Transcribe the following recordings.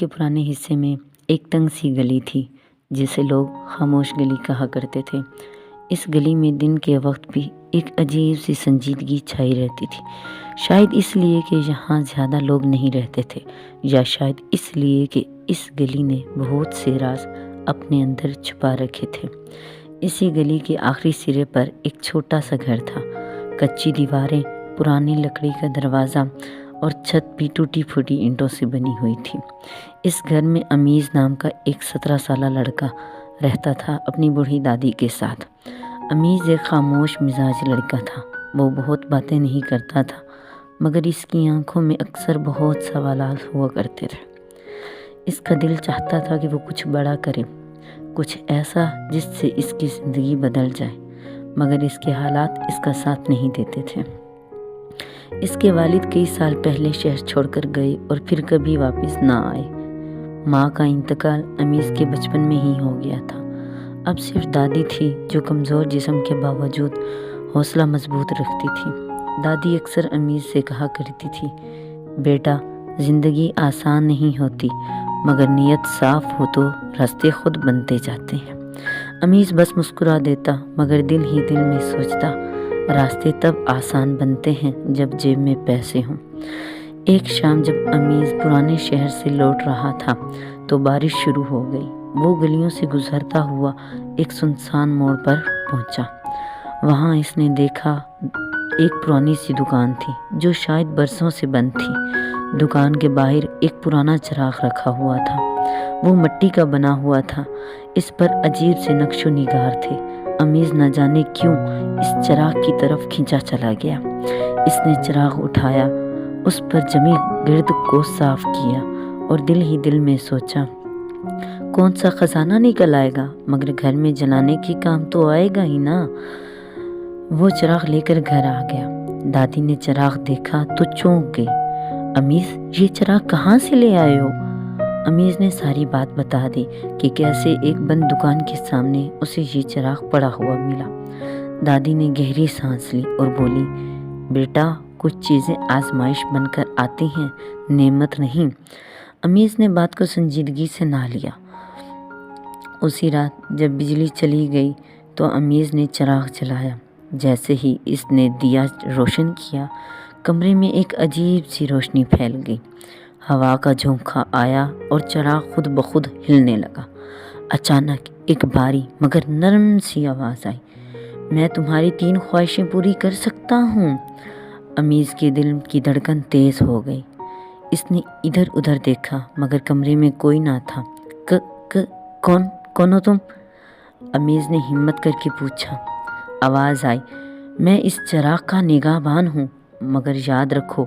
کے پرانے حصے میں ایک تنگ سی گلی تھی جسے لوگ خاموش گلی کہا کرتے تھے۔ اس گلی میں دن کے وقت بھی ایک عجیب سی سنجیدگی چھائی رہتی تھی، شاید اس لیے کہ یہاں زیادہ لوگ نہیں رہتے تھے، یا شاید اس لیے کہ اس گلی نے بہت سے راز اپنے اندر چھپا رکھے تھے۔ اسی گلی کے آخری سرے پر ایک چھوٹا سا گھر تھا، کچی دیواریں، پرانی لکڑی کا دروازہ اور چھت بھی ٹوٹی پھوٹی اینٹوں سے بنی ہوئی تھی۔ اس گھر میں امیز نام کا ایک 17 سالہ لڑکا رہتا تھا اپنی بوڑھی دادی کے ساتھ۔ امیز ایک خاموش مزاج لڑکا تھا، وہ بہت باتیں نہیں کرتا تھا، مگر اس کی آنکھوں میں اکثر بہت سوالات ہوا کرتے تھے۔ اس کا دل چاہتا تھا کہ وہ کچھ بڑا کرے، کچھ ایسا جس سے اس کی زندگی بدل جائے، مگر اس کے حالات اس کا ساتھ نہیں دیتے تھے۔ اس کے والد کئی سال پہلے شہر چھوڑ کر گئے اور پھر کبھی واپس نہ آئے۔ ماں کا انتقال امیز کے بچپن میں ہی ہو گیا تھا۔ اب صرف دادی تھی جو کمزور جسم کے باوجود حوصلہ مضبوط رکھتی تھی۔ دادی اکثر امیز سے کہا کرتی تھی، بیٹا، زندگی آسان نہیں ہوتی، مگر نیت صاف ہو تو راستے خود بنتے جاتے ہیں۔ امیز بس مسکرا دیتا، مگر دل ہی دل میں سوچتا، راستے تب آسان بنتے ہیں جب جیب میں پیسے ہوں۔ ایک شام جب امیز پرانے شہر سے لوٹ رہا تھا تو بارش شروع ہو گئی۔ وہ گلیوں سے گزرتا ہوا ایک سنسان موڑ پر پہنچا۔ وہاں اس نے دیکھا ایک پرانی سی دکان تھی جو شاید برسوں سے بند تھی۔ دکان کے باہر ایک پرانا چراغ رکھا ہوا تھا، وہ مٹی کا بنا ہوا تھا، اس پر عجیب سے نقش و نگار تھے۔ امیز نہ جانے کیوں اس چراغ کی طرف کھینچا چلا گیا۔ اس نے چراغ اٹھایا، اس پر جمی گرد کو صاف کیا اور دل ہی دل میں سوچا، کون سا خزانہ نکل آئے گا، مگر گھر میں جلانے کی کام تو آئے گا ہی نا۔ وہ چراغ لے کر گھر آ گیا۔ دادی نے چراغ دیکھا تو چونک گئی، امیز یہ چراغ کہاں سے لے آئے ہو؟ امیز نے ساری بات بتا دی کہ کیسے ایک بند دکان کے سامنے اسے یہ چراغ پڑا ہوا ملا۔ دادی نے گہری سانس لی اور بولی، بیٹا، کچھ چیزیں آزمائش بن کر آتی ہیں، نعمت نہیں۔ امیز نے بات کو سنجیدگی سے نہ لیا۔ اسی رات جب بجلی چلی گئی تو امیز نے چراغ جلایا۔ جیسے ہی اس نے دیا روشن کیا، کمرے میں ایک عجیب سی روشنی پھیل گئی۔ ہوا کا جھونکا آیا اور چراغ خود بخود ہلنے لگا۔ اچانک ایک باری مگر نرم سی آواز آئی، میں تمہاری 3 خواہشیں پوری کر سکتا ہوں۔ امیز کے دل کی دھڑکن تیز ہو گئی۔ اس نے ادھر ادھر دیکھا مگر کمرے میں کوئی نہ تھا۔ کون ہو تم؟ امیز نے ہمت کر کے پوچھا۔ آواز آئی، میں اس چراغ کا نگہبان ہوں، مگر یاد رکھو،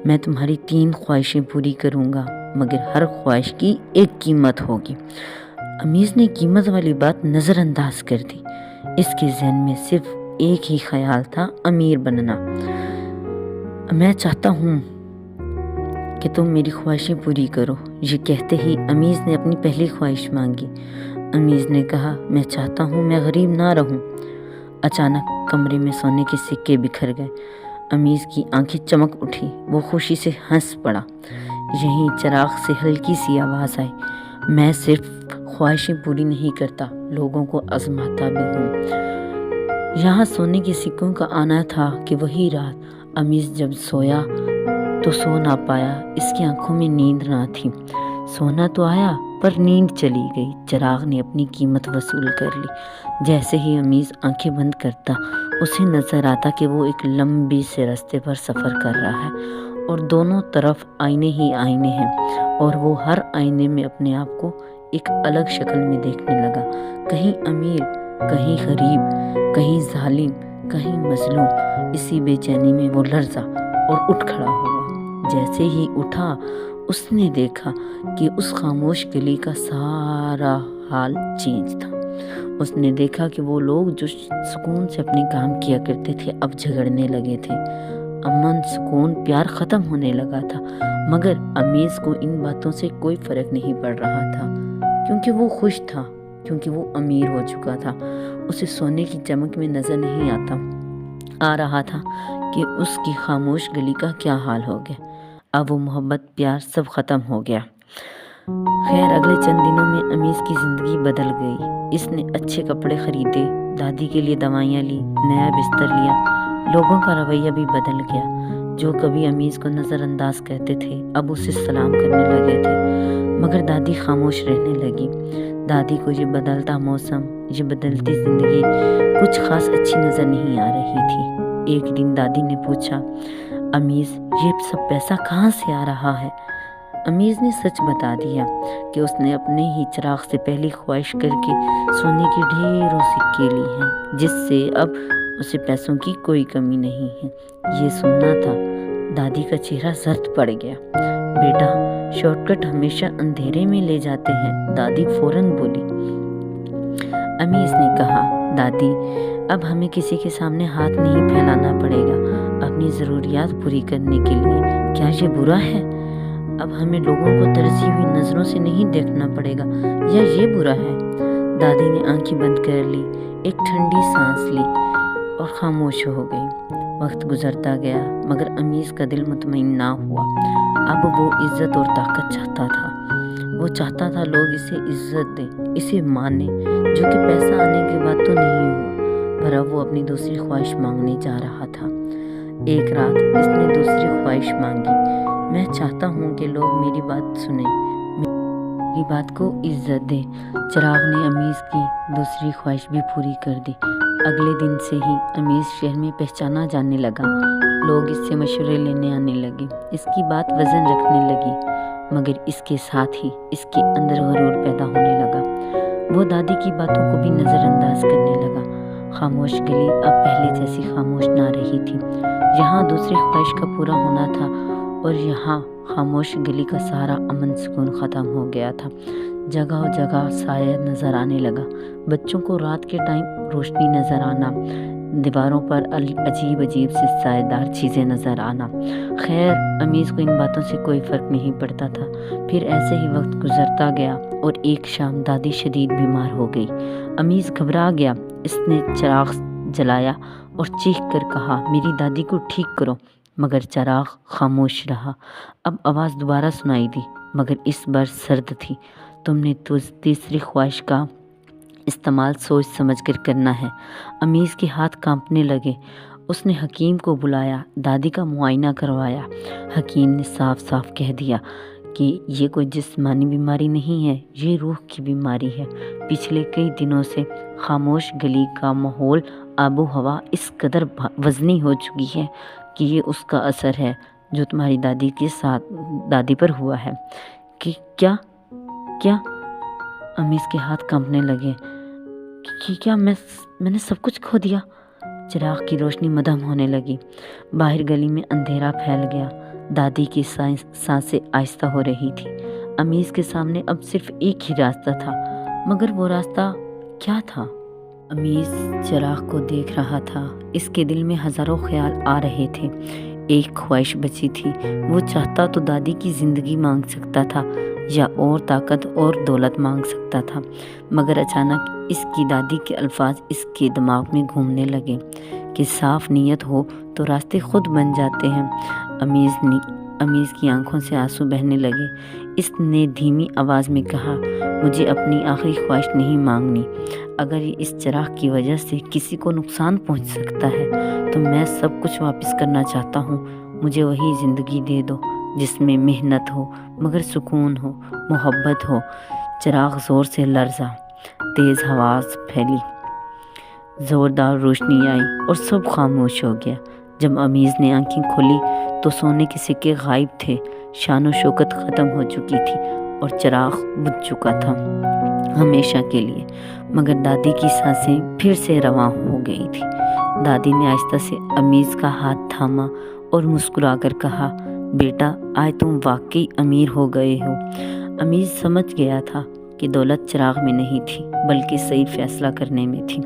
میں تمہاری 3 خواہشیں پوری کروں گا، مگر ہر خواہش کی ایک قیمت ہوگی۔ امیز نے قیمت والی بات نظر انداز کر دی۔ اس کے ذہن میں صرف ایک ہی خیال تھا، امیر بننا۔ میں چاہتا ہوں کہ تم میری خواہشیں پوری کرو۔ یہ کہتے ہی امیز نے اپنی پہلی خواہش مانگی۔ امیز نے کہا، میں چاہتا ہوں میں غریب نہ رہوں۔ اچانک کمرے میں سونے کے سکے بکھر گئے۔ امیز کی آنکھیں چمک اٹھی، وہ خوشی سے ہنس پڑا۔ یہیں چراغ سے ہلکی سی آواز آئی، میں صرف خواہشیں پوری نہیں کرتا، لوگوں کو آزماتا بھی ہوں۔ یہاں سونے کے سکوں کا آنا تھا کہ وہی رات امیز جب سویا تو سو نہ پایا، اس کی آنکھوں میں نیند نہ تھی۔ سونا تو آیا پر نیند چلی گئی۔ چراغ نے اپنی قیمت وصول کر لی۔ جیسے ہی امیز آنکھیں بند کرتا، اسے نظر آتا کہ وہ ایک لمبی سے راستے پر سفر کر رہا ہے اور دونوں طرف آئینے ہی آئینے ہیں، اور وہ ہر آئینے میں اپنے آپ کو ایک الگ شکل میں دیکھنے لگا، کہیں امیر، کہیں غریب، کہیں ظالم، کہیں مظلوم۔ اسی بے چینی میں وہ لرزا اور اٹھ کھڑا ہوا۔ جیسے ہی اٹھا، اس نے دیکھا کہ اس خاموش گلی کا سارا حال چینج تھا۔ اس نے دیکھا کہ وہ لوگ جو سکون سے اپنے کام کیا کرتے تھے اب جھگڑنے لگے تھے۔ امن، سکون، پیار ختم ہونے لگا تھا، مگر امیز کو ان باتوں سے کوئی فرق نہیں پڑ رہا تھا، کیونکہ وہ خوش تھا، کیونکہ وہ امیر ہو چکا تھا۔ اسے سونے کی چمک میں نظر نہیں آ رہا تھا کہ اس کی خاموش گلی کا کیا حال ہو گیا۔ اب وہ محبت، پیار سب ختم ہو گیا۔ خیر اگلے چند دنوں میں امیز کی زندگی بدل گئی۔ اس نے اچھے کپڑے خریدے، دادی کے لیے دوائیاں لی، نیا بستر لیا۔ لوگوں کا رویہ بھی بدل گیا۔ جو کبھی امیز کو نظر انداز کرتے تھے اب اسے سلام کرنے لگے تھے، مگر دادی خاموش رہنے لگی۔ دادی کو یہ بدلتا موسم، یہ بدلتی زندگی کچھ خاص اچھی نظر نہیں آ رہی تھی۔ ایک دن دادی نے پوچھا، امیز یہ سب پیسہ کہاں سے آ رہا ہے؟ امیز نے سچ بتا دیا کہ اس نے اپنے ہی چراغ سے پہلی خواہش کر کے سونے کی ڈھیروں سکے لی ہیں، جس سے اب اسے پیسوں کی کوئی کمی نہیں ہے۔ یہ سننا تھا دادی کا چہرہ زرد پڑ گیا۔ بیٹا شارٹ کٹ ہمیشہ اندھیرے میں لے جاتے ہیں، دادی فوراً بولی۔ امیز نے کہا، دادی اب ہمیں کسی کے سامنے ہاتھ نہیں پھیلانا پڑے گا اپنی ضروریات پوری کرنے کے لیے۔ کیا یہ برا ہے؟ اب ہمیں لوگوں کو ترسی ہوئی نظروں سے نہیں دیکھنا پڑے گا، یا یہ برا ہے؟ دادی نے آنکھیں بند کر لی، ایک ٹھنڈی سانس لی اور خاموش ہو گئی۔ وقت گزرتا گیا مگر امیز کا دل مطمئن نہ ہوا۔ اب وہ عزت اور طاقت چاہتا تھا۔ وہ چاہتا تھا لوگ اسے عزت دیں، اسے مانیں، جو کہ پیسہ آنے کے بعد تو نہیں ہوا، پر اب وہ اپنی دوسری خواہش مانگنے جا رہا تھا۔ ایک رات اس نے دوسری خواہش مانگی، میں چاہتا ہوں کہ لوگ میری بات سنیں، میری بات کو عزت دیں۔ چراغ نے امیز کی دوسری خواہش بھی پوری کر دی۔ اگلے دن سے ہی امیز شہر میں پہچانا جانے لگا۔ لوگ اس سے مشورے لینے آنے لگے، اس کی بات وزن رکھنے لگی، مگر اس کے ساتھ ہی اس کے اندر غرور پیدا ہونے لگا۔ وہ دادی کی باتوں کو بھی نظر انداز کرنے لگا۔ خاموش گلی اب پہلے جیسی خاموش نہ رہی تھی۔ یہاں دوسری خواہش کا پورا ہونا تھا اور یہاں خاموش گلی کا سارا امن سکون ختم ہو گیا تھا۔ جگہ جگہ سایہ نظر آنے لگا، بچوں کو رات کے ٹائم روشنی نظر آنا، دیواروں پر عجیب عجیب سے سایہ دار چیزیں نظر آنا۔ خیر امیز کو ان باتوں سے کوئی فرق نہیں پڑتا تھا۔ پھر ایسے ہی وقت گزرتا گیا اور ایک شام دادی شدید بیمار ہو گئی۔ امیز گھبرا گیا، اس نے چراغ جلایا اور چیخ کر کہا، میری دادی کو ٹھیک کرو، مگر چراغ خاموش رہا۔ اب آواز دوبارہ سنائی دی، مگر اس بار سرد تھی، تم نے تیسری خواہش کا استعمال سوچ سمجھ کر کرنا ہے۔ امیز کے ہاتھ کانپنے لگے۔ اس نے حکیم کو بلایا، دادی کا معائنہ کروایا۔ حکیم نے صاف صاف کہہ دیا کہ یہ کوئی جسمانی بیماری نہیں ہے، یہ روح کی بیماری ہے۔ پچھلے کئی دنوں سے خاموش گلی کا ماحول، آب و ہوا اس قدر وزنی ہو چکی ہے کہ یہ اس کا اثر ہے جو تمہاری دادی کے ساتھ دادی پر ہوا ہے۔ کہ کیا امیز کے ہاتھ کانپنے لگے کہ کیا میں نے سب کچھ کھو دیا؟ چراغ کی روشنی مدھم ہونے لگی، باہر گلی میں اندھیرا پھیل گیا، دادی کی سانسیں آہستہ ہو رہی تھی۔ امیز کے سامنے اب صرف ایک ہی راستہ تھا، مگر وہ راستہ کیا تھا؟ امیز چراغ کو دیکھ رہا تھا، اس کے دل میں ہزاروں خیال آ رہے تھے۔ ایک خواہش بچی تھی، وہ چاہتا تو دادی کی زندگی مانگ سکتا تھا یا اور طاقت اور دولت مانگ سکتا تھا، مگر اچانک اس کی دادی کے الفاظ اس کے دماغ میں گھومنے لگے کہ صاف نیت ہو تو راستے خود بن جاتے ہیں۔ امیز کی آنکھوں سے آنسو بہنے لگے۔ اس نے دھیمی آواز میں کہا، مجھے اپنی آخری خواہش نہیں مانگنی، اگر اس چراغ کی وجہ سے کسی کو نقصان پہنچ سکتا ہے تو میں سب کچھ واپس کرنا چاہتا ہوں۔ مجھے وہی زندگی دے دو جس میں محنت ہو مگر سکون ہو، محبت ہو۔ چراغ زور سے لرزا، تیز ہوا پھیلی، زوردار روشنی آئی اور سب خاموش ہو گیا۔ جب امیز نے آنکھیں کھولی تو سونے کے سکے غائب تھے، شان و شوکت ختم ہو چکی تھی اور چراغ بجھ چکا تھا ہمیشہ کے لیے۔ مگر دادی کی سانسیں پھر سے رواں ہو گئی تھی۔ دادی نے آہستہ سے امیز کا ہاتھ تھاما اور مسکرا کر کہا، بیٹا آج تم واقعی امیر ہو گئے ہو۔ امیز سمجھ گیا تھا کہ دولت چراغ میں نہیں تھی بلکہ صحیح فیصلہ کرنے میں تھی۔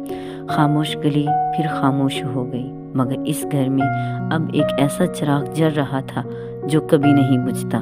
خاموش گلی پھر خاموش ہو گئی، مگر اس گھر میں اب ایک ایسا چراغ جل رہا تھا جو کبھی نہیں بجھتا۔